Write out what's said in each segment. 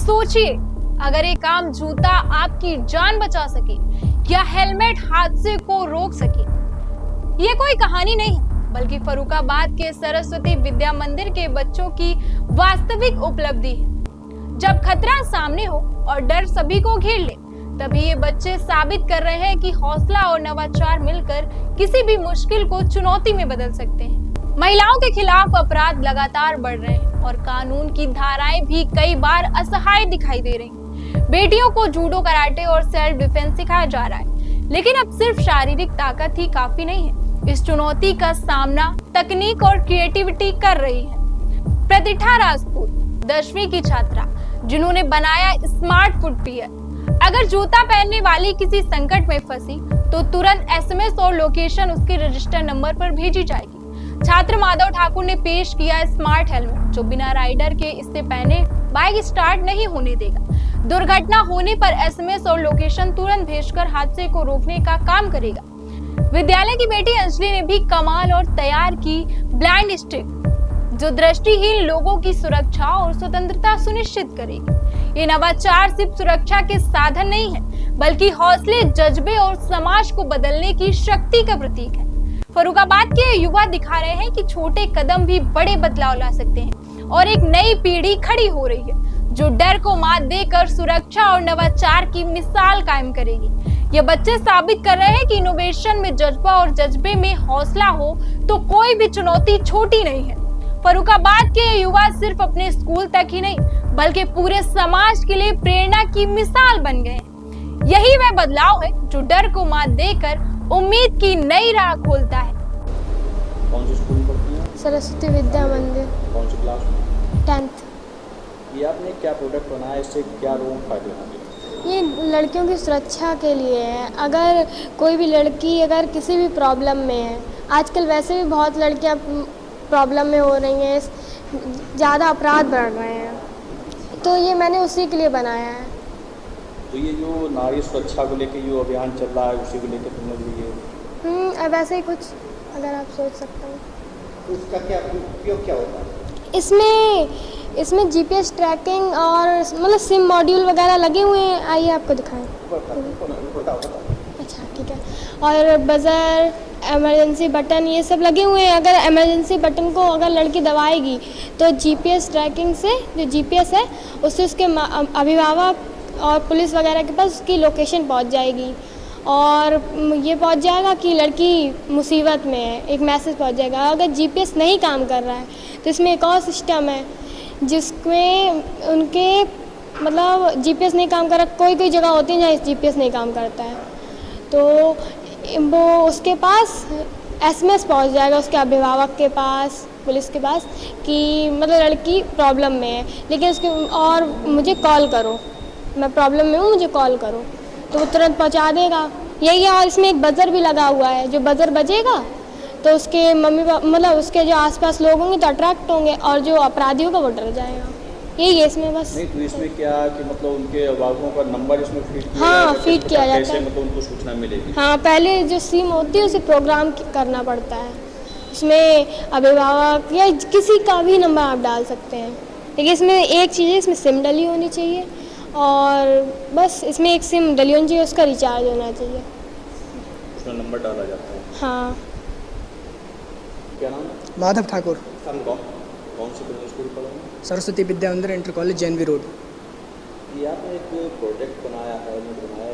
सोचिए, अगर एक आम जूता आपकी जान बचा सके या हेलमेट हादसे को रोक सके। ये कोई कहानी नहीं है, बल्कि फर्रुखाबाद के सरस्वती विद्या मंदिर के बच्चों की वास्तविक उपलब्धि है। जब खतरा सामने हो और डर सभी को घेर ले, तभी ये बच्चे साबित कर रहे हैं कि हौसला और नवाचार मिलकर किसी भी मुश्किल को चुनौती में बदल सकते हैं। महिलाओं के खिलाफ अपराध लगातार बढ़ रहे हैं और कानून की धाराएं भी कई बार असहाय दिखाई दे रही हैं। बेटियों को जूडो, कराटे और सेल्फ डिफेंस सिखाया जा रहा है, लेकिन अब सिर्फ शारीरिक ताकत ही काफी नहीं है। इस चुनौती का सामना तकनीक और क्रिएटिविटी कर रही है। प्रतिष्ठा राजपूत 10वीं की छात्रा, जिन्होंने बनाया स्मार्ट फुटवियर। अगर जूता पहनने वाली किसी संकट में फंसी तो तुरंत SMS और लोकेशन उसके रजिस्टर नंबर पर भेजी जाएगी। छात्र माधव ठाकुर ने पेश किया स्मार्ट हेलमेट, जो बिना राइडर के इसे पहने बाइक स्टार्ट नहीं होने देगा। दुर्घटना होने पर SMS और लोकेशन तुरंत भेजकर हादसे को रोकने का काम करेगा। विद्यालय की बेटी अंजलि ने भी कमाल और तैयार की ब्लाइंड स्टिक, जो दृष्टिहीन लोगों की सुरक्षा और स्वतंत्रता सुनिश्चित करेगी। ये नवाचार सिर्फ सुरक्षा के साधन नहीं है, बल्कि हौसले, जज्बे और समाज को बदलने की शक्ति का प्रतीक है। फर्रुखाबाद के युवा दिखा रहे हैं कि छोटे कदम भी बड़े बदलाव ला सकते हैं और एक नई पीढ़ी खड़ी हो रही है, जो डर को मात देकर सुरक्षा और नवाचार की मिसाल कायम करेगी। ये बच्चे साबित कर रहे हैं कि इनोवेशन में जज्बा और जज्बे में हौसला हो तो कोई भी चुनौती छोटी नहीं है। फर्रुखाबाद के युवा सिर्फ अपने स्कूल तक ही नहीं, बल्कि पूरे समाज के लिए प्रेरणा की मिसाल बन गए हैं। यही वह बदलाव है जो डर को मात देकर उम्मीद की नई राह खोलता है। कौन सी स्कूल पढ़ती हैं? सरस्वती विद्या मंदिर। कौन सी क्लास में? 10th। ये आपने क्या प्रोडक्ट बनाया, इससे क्या लोग फायदे होंगे? ये लड़कियों की सुरक्षा के लिए है। अगर कोई भी लड़की अगर किसी भी प्रॉब्लम में है, आजकल वैसे भी बहुत लड़कियां प्रॉब्लम में हो रही हैं, ज़्यादा अपराध बढ़ रहे हैं, तो ये मैंने उसी के लिए बनाया है। तो ये जो नारी सुरक्षा को लेकर जो अभियान चल रहा है, उसी को लेकर तुमने लिए वैसे ही कुछ अगर आप सोच सकते हो। तो उसका क्या उपयोग क्या होता है? इसमें GPS ट्रैकिंग और मतलब सिम मॉड्यूल वगैरह लगे हुए हैं। आइए आपको दिखाएं। अच्छा ठीक है। और बजर, इमरजेंसी बटन, ये सब लगे हुए हैं। अगर इमरजेंसी बटन को अगर लड़की दबाएगी तो GPS ट्रैकिंग से, जो GPS है, उससे उसके अभिभावक और पुलिस वगैरह के पास उसकी लोकेशन पहुंच जाएगी और ये पहुंच जाएगा कि लड़की मुसीबत में है, एक मैसेज पहुंच जाएगा। अगर GPS नहीं काम कर रहा है तो इसमें एक और सिस्टम है जिसमें उनके मतलब GPS नहीं काम कर रहा, कोई जगह होती है जहाँ GPS नहीं काम करता है, तो वो उसके पास SMS पहुंच जाएगा, उसके अभिभावक के पास, पुलिस के पास, कि मतलब लड़की प्रॉब्लम में है, लेकिन उसके और मुझे कॉल करो, मैं प्रॉब्लम में हूँ, मुझे कॉल करो, तो वो तुरंत पहुंचा देगा। यही है। और इसमें एक बजर भी लगा हुआ है, जो बजर बजेगा तो उसके मम्मी मतलब उसके जो आसपास लोग होंगे तो अट्रैक्ट होंगे और जो अपराधी होगा वो डर जाएगा। यही है इसमें बस। नहीं तो इसमें क्या कि मतलब उनके अभिभावकों का नंबर इसमें फीड किया हाँ, फीड किया जाता है। मतलब उनको सूचना मिलेगी। हाँ, पहले जो सिम होती है उसे प्रोग्राम करना पड़ता है। इसमें अभिभावक या किसी का भी नंबर आप डाल सकते हैं, लेकिन इसमें एक चीज़ है, इसमें सिम डली होनी चाहिए और बस इसमें एक सिम डली होनी चाहिए, उसका रिचार्ज होना चाहिए। उसमें नंबर डाला जाता है। हाँ। क्या नाम है? माधव ठाकुर। कौन सी स्कूल पढ़ा? सरस्वती विद्या मंदिर इंटर कॉलेज, जैनवी रोड। ये आपने एक प्रोजेक्ट बनाया है,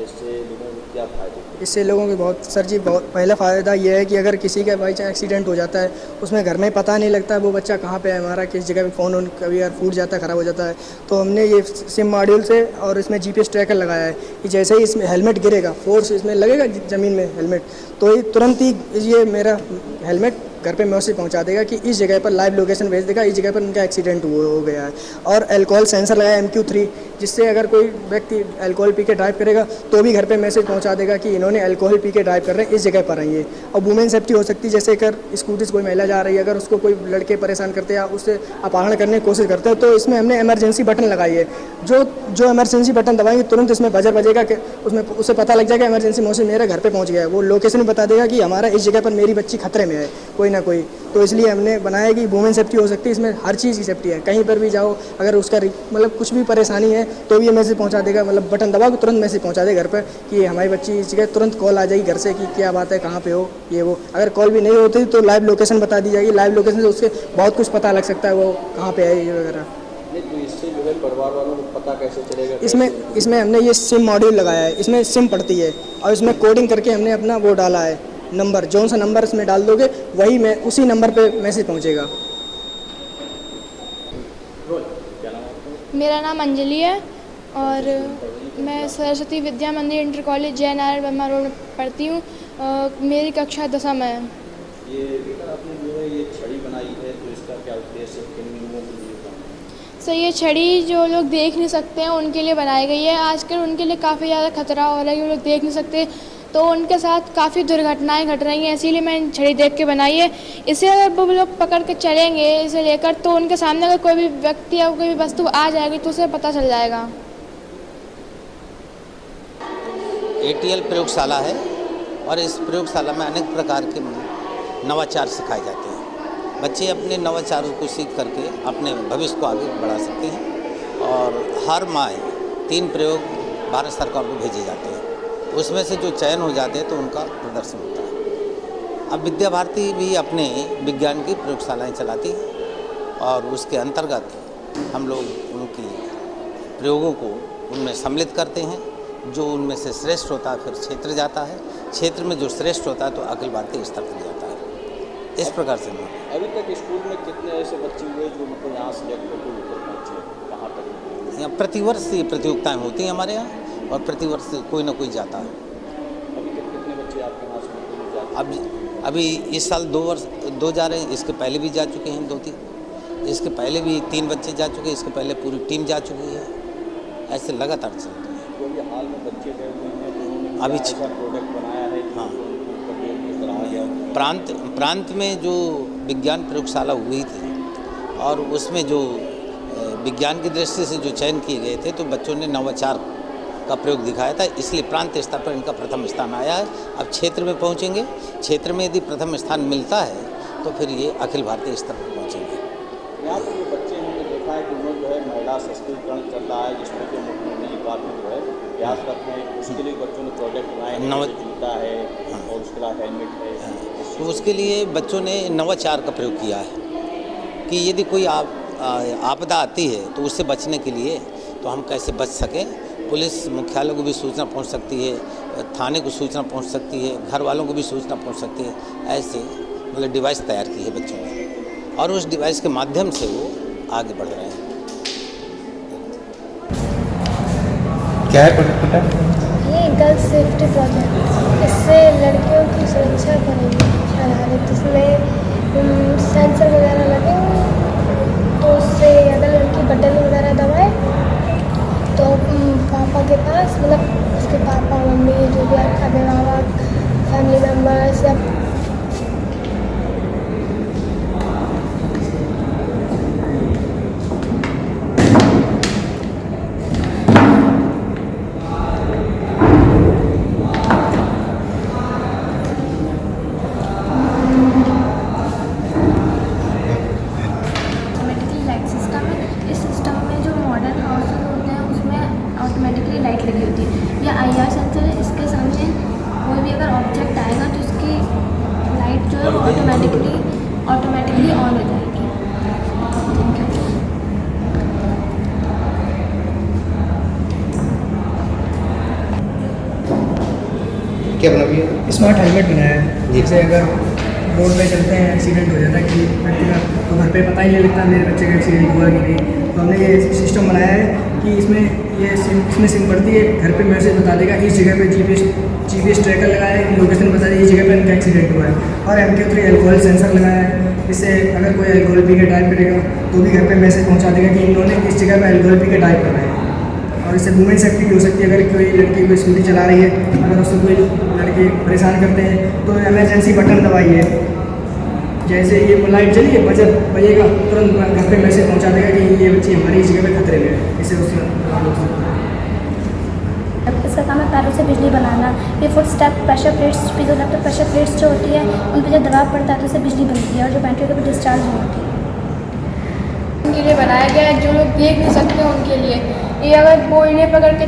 इससे लोगों को क्या फायदे? इससे लोगों के बहुत सर जी, बहुत पहला फ़ायदा ये है कि अगर किसी का बाई चांस एक्सीडेंट हो जाता है, उसमें घर में पता नहीं लगता है वो बच्चा कहाँ पे है हमारा, किस जगह पे फ़ोन कभी अगर फूट जाता है, ख़राब हो जाता है, तो हमने ये सिम मॉड्यूल से और इसमें GPS ट्रैकर लगाया है कि जैसे ही इसमें हेलमेट गिरेगा, फोर्स इसमें लगेगा ज़मीन में हेलमेट, तो ये तुरंत ही ये मेरा हेलमेट घर पे मैसेज पहुंचा देगा कि इस जगह पर लाइव लोकेशन भेज देगा, इस जगह पर उनका एक्सीडेंट हो गया है। और अल्कोहल सेंसर लगाया MQ3, जिससे अगर कोई व्यक्ति अल्कोहल पी के ड्राइव करेगा तो भी घर पे मैसेज पहुंचा देगा कि इन्होंने अल्कोहल पी के ड्राइव कर रहे हैं, इस जगह पर आइए। और वुमेन सेफ्टी हो सकती है, जैसे अगर स्कूटी से कोई महिला जा रही है, अगर उसको कोई लड़के परेशान करते हैं या उससे अपहरण करने की कोशिश करते हैं, तो इसमें हमने इमरजेंसी बटन लगाई है। जो इमरजेंसी बटन दबाएंगे तुरंत इसमें बजर बजेगा कि उसमें उसे पता लग जाएगा इमरजेंसी मैसेज मेरे घर पर पहुँच गया है। वो लोकेशन भी बता देगा कि हमारा इस जगह पर मेरी बच्ची खतरे में है, कोई ना कोई। तो इसलिए हमने बनाया कि वुमेन सेफ्टी हो सकती है, इसमें हर चीज़ की सेफ्टी है। कहीं पर भी जाओ, अगर उसका मतलब कुछ भी परेशानी है तो भी ये मैसेज पहुंचा देगा, मतलब बटन दबाओ तुरंत मैसेज पहुंचा देगा घर पर कि हमारी बच्ची इस जगह, तुरंत कॉल आ जाएगी घर से कि क्या बात है, कहाँ पे हो, ये वो। अगर कॉल भी नहीं होती तो लाइव लोकेशन बता दी जाएगी, लाइव लोकेशन से उसके बहुत कुछ पता लग सकता है, वो कहाँ पे है ये वगैरह। नहीं तो इससे जो है परिवार वालों को पता कैसे चलेगा? इसमें हमने ये सिम मॉड्यूल लगाया है, इसमें सिम पड़ती है और इसमें कोडिंग करके हमने अपना वो डाला है नंबर, जौन सा नंबर इसमें डाल दोगे वही मैं उसी नंबर पे मैसेज पहुंचेगा। मेरा नाम अंजलि है और मैं सरस्वती विद्या मंदिर इंटर कॉलेज जय नारायण वर्मा रोड में पढ़ती हूँ। मेरी कक्षा 10वीं में है। ये बेटा आपने जो है ये छड़ी बनाई है, तो इसका क्या उद्देश्य है, किन लोगों के लिए बनाई? सर ये छड़ी जो लोग देख नहीं सकते हैं उनके लिए बनाई गई है। आजकल उनके लिए काफ़ी ज़्यादा खतरा हो रहा है कि वो लोग देख नहीं सकते, तो उनके साथ काफ़ी दुर्घटनाएं घट रही हैं, इसीलिए मैंने छड़ी देख के बनाई है। इसे अगर वो लोग पकड़ के चलेंगे इसे लेकर, तो उनके सामने अगर कोई भी व्यक्ति या कोई भी वस्तु आ जाएगी तो उसे पता चल जाएगा। ATL प्रयोगशाला है और इस प्रयोगशाला में अनेक प्रकार के नवाचार सिखाए जाते हैं। बच्चे अपने नवाचारों को सीख करके अपने भविष्य को आगे बढ़ा सकते हैं और हर माह 3 प्रयोग भारत सरकार को भेजे जाते हैं। उसमें से जो चयन हो जाते हैं तो उनका प्रदर्शन होता है। अब विद्या भारती भी अपने विज्ञान की प्रयोगशालाएँ चलाती है और उसके अंतर्गत हम लोग उनकी प्रयोगों को उनमें सम्मिलित करते हैं। जो उनमें से श्रेष्ठ होता है फिर क्षेत्र जाता है, क्षेत्र में जो श्रेष्ठ होता है तो अखिल भारतीय स्तर पर जाता है। इस प्रकार से अभी तक स्कूल में कितने ऐसे बच्चे हुए जो मतलब यहाँ सेलेक्ट होकर ऊपर पहुँचे, कहाँ तक? यहाँ प्रतिवर्ष ये प्रतियोगिताएँ होती हैं हमारे यहाँ और प्रतिवर्ष कोई ना कोई जाता है। अभी तक कितने बच्चे आपके यहाँ से जाते हैं? अभी इस साल 2 जा रहे हैं, इसके पहले भी जा चुके हैं 2-3, इसके पहले भी 3 बच्चे जा चुके हैं, इसके पहले पूरी टीम जा चुकी है। ऐसे लगातार चलते हैं। तो हाल में बच्चे गए हुए हैं तो उन्होंने अभी ऐसा प्रोडक्ट बनाया है कि हाँ। उनको कराया गया। प्रांत में जो विज्ञान प्रयोगशाला हुई थी और उसमें जो विज्ञान की दृष्टि से जो चयन किए गए थे तो बच्चों ने नवाचार का प्रयोग दिखाया था, इसलिए प्रांत स्तर पर इनका प्रथम स्थान आया है। अब क्षेत्र में पहुंचेंगे, क्षेत्र में यदि प्रथम स्थान मिलता है तो फिर ये अखिल भारतीय स्तर पर पहुंचेंगे। यहाँ पर जो बच्चे हमने देखा है कि उन्होंने जो है महिला सशक्तिकरण चल रहा है, जिसमें जो मुख्यमंत्री जी काफ़ी जो है प्रयास करते हैं, उसके लिए बच्चों ने प्रोजेक्ट बनाए हैं, जैसे जूता है और उसके अलावा हेलमेट है। तो उसके लिए बच्चों ने नवाचार का प्रयोग किया है कि यदि कोई आपदा आती है तो उससे बचने के लिए तो हम कैसे बच सकें। पुलिस मुख्यालय को भी सूचना पहुंच सकती है, थाने को सूचना पहुंच सकती है, घर वालों को भी सूचना पहुंच सकती है। ऐसे मतलब डिवाइस तैयार की है बच्चों ने और उस डिवाइस के माध्यम से वो आगे बढ़ रहे हैं। क्या है प्रोजेक्ट बेटा? ये गर्ल्स सेफ्टी प्रोजेक्ट, इससे लड़कियों की सुरक्षा करेंगे आधारित। इसमें सेंसर वगैरह लगेंगे तो उससे अगर लड़की बटन वगैरह दबाए तो पापा के पास, मतलब उसके पापा मम्मी जो भी अभिभावक फैमिली मेम्बर्स सब ऑटोमेटिकली ऑन हो जाएगी। क्या बना भैया? स्मार्ट हेलमेट बनाया है, जैसे अगर रोड पे चलते हैं एक्सीडेंट हो जाता है कि व्यक्ति का, तो घर पे पता ही नहीं लगता मेरे बच्चे का एक्सीडेंट हुआ कि नहीं। तो हमने ये सिस्टम बनाया है कि इसमें सिम पड़ती है, घर पे मैसेज बता देगा, इस जगह पे GPS ट्रैकर लगाया है कि लोकेशन बता देगी इस जगह पे इनका एक्सीडेंट हुआ है। और MQ3 एल्कोहल सेंसर लगाया है, इससे अगर कोई एल्कोहल पी के ड्राइव करेगा तो भी घर पे मैसेज पहुंचा देगा कि इन्होंने किस जगह पे एल्कोहल पी के ड्राइव करना है। और इससे वुमेन सेफ्टी भी हो सकती है। अगर कोई लड़की कोई स्कूटी चला रही है, अगर उससे कोई लड़के परेशान करते हैं तो इमरजेंसी बटन दबाइए, जैसे ये लाइट जली है बजर बजेगा तुरंत घर पे मैसेज पहुंचा देगा कि ये बच्ची हमारी इस जगह पे खतरे में है, इससे उससे इसका काम है पैरों से बिजली बनाना। ये foot step pressure plates, piezoelectric pressure plates जो होती है उन पर जब दबाव पड़ता है तो उससे बिजली बनती है और जो बैटरी के ऊपर डिस्चार्ज नहीं होती। उनके लिए बनाया गया है जो लोग देख नहीं सकते उन्हें, उनके लिए ये अगर वो इन्हें पकड़ के